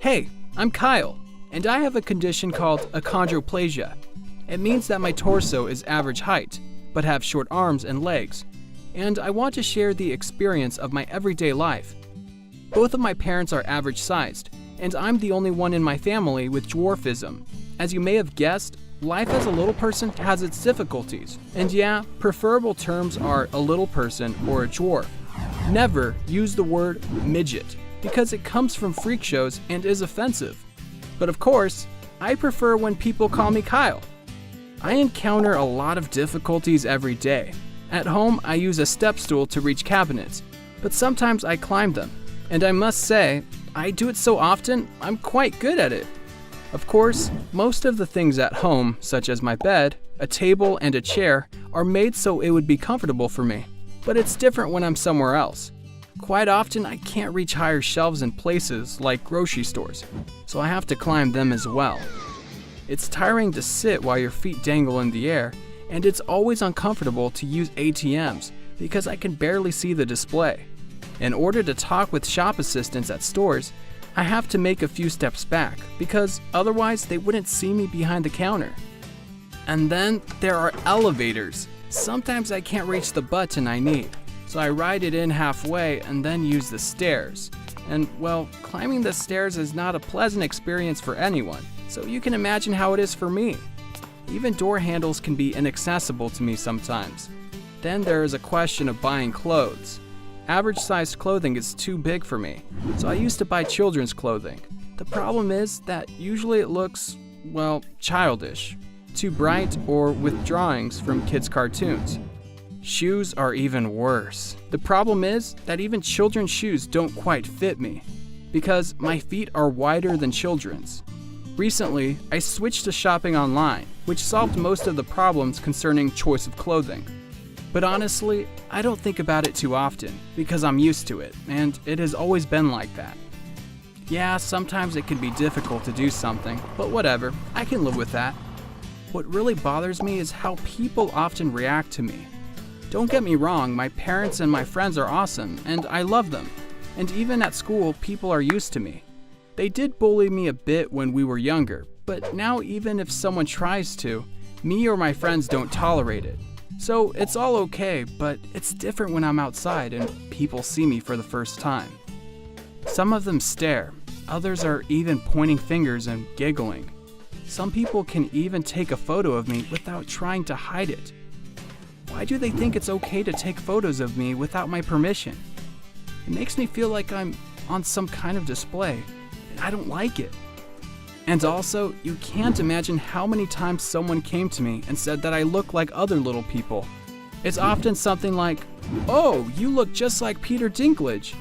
Hey, I'm Kyle, and I have a condition called achondroplasia. It means that my torso is average height, but have short arms and legs, and I want to share the experience of my everyday life. Both of my parents are average sized, and I'm the only one in my family with dwarfism. As you may have guessed, life as a little person has its difficulties, and yeah, preferable terms are a little person or a dwarf. Never use the word midget, because it comes from freak shows and is offensive. But of course, I prefer when people call me Kyle. I encounter a lot of difficulties every day. At home, I use a step stool to reach cabinets, but sometimes I climb them. And I must say, I do it so often, I'm quite good at it. Of course, most of the things at home, such as my bed, a table, and a chair, are made so it would be comfortable for me. But it's different when I'm somewhere else. Quite often, I can't reach higher shelves in places like grocery stores, so I have to climb them as well. It's tiring to sit while your feet dangle in the air, and it's always uncomfortable to use ATMs because I can barely see the display. In order to talk with shop assistants at stores, I have to make a few steps back because otherwise they wouldn't see me behind the counter. And then there are elevators. Sometimes I can't reach the button I need, so I ride it in halfway and then use the stairs. And well, climbing the stairs is not a pleasant experience for anyone, so you can imagine how it is for me. Even door handles can be inaccessible to me sometimes. Then there is a question of buying clothes. Average-sized clothing is too big for me, so I used to buy children's clothing. The problem is that usually it looks, well, childish, too bright, or with drawings from kids' cartoons. Shoes are even worse. The problem is that even children's shoes don't quite fit me, because my feet are wider than children's. Recently, I switched to shopping online, which solved most of the problems concerning choice of clothing. But honestly, I don't think about it too often, because I'm used to it, and it has always been like that. Yeah, sometimes it can be difficult to do something, but whatever, I can live with that. What really bothers me is how people often react to me. Don't get me wrong, my parents and my friends are awesome, and I love them. And even at school, people are used to me. They did bully me a bit when we were younger, but now even if someone tries to, me or my friends don't tolerate it. So it's all okay, but it's different when I'm outside and people see me for the first time. Some of them stare, others are even pointing fingers and giggling. Some people can even take a photo of me without trying to hide it. Why do they think it's okay to take photos of me without my permission? It makes me feel like I'm on some kind of display, and I don't like it. And also, you can't imagine how many times someone came to me and said that I look like other little people. It's often something like, "Oh, you look just like Peter Dinklage."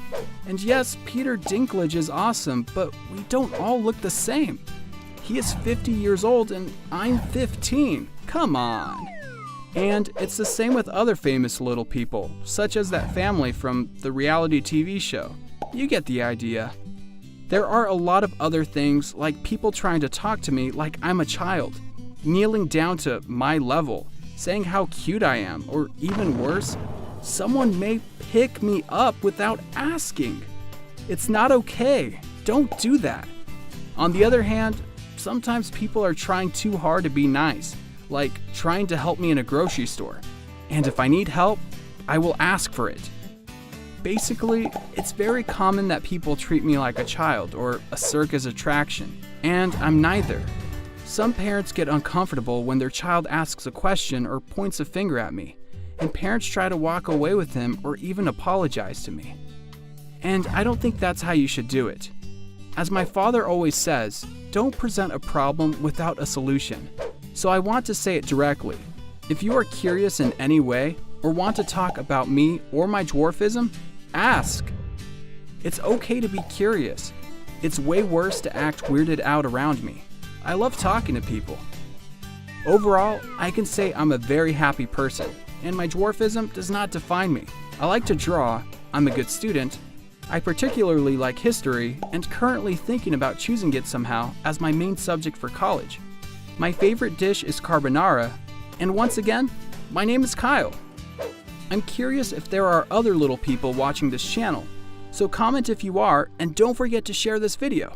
And yes, Peter Dinklage is awesome, but we don't all look the same. He is 50 years old and I'm 15. Come on. And it's the same with other famous little people, such as that family from the reality TV show. You get the idea. There are a lot of other things, like people trying to talk to me like I'm a child, kneeling down to my level, saying how cute I am, or even worse, someone may pick me up without asking. It's not okay. Don't do that. On the other hand, sometimes people are trying too hard to be nice, like trying to help me in a grocery store. And if I need help, I will ask for it. Basically, it's very common that people treat me like a child or a circus attraction, and I'm neither. Some parents get uncomfortable when their child asks a question or points a finger at me, and parents try to walk away with him or even apologize to me. And I don't think that's how you should do it. As my father always says, don't present a problem without a solution. So I want to say it directly. If you are curious in any way, or want to talk about me or my dwarfism, ask. It's okay to be curious. It's way worse to act weirded out around me. I love talking to people. Overall, I can say I'm a very happy person, and my dwarfism does not define me. I like to draw, I'm a good student, I particularly like history, and currently thinking about choosing it somehow as my main subject for college. My favorite dish is carbonara, and once again, my name is Kyle. I'm curious if there are other little people watching this channel, so comment if you are, and don't forget to share this video.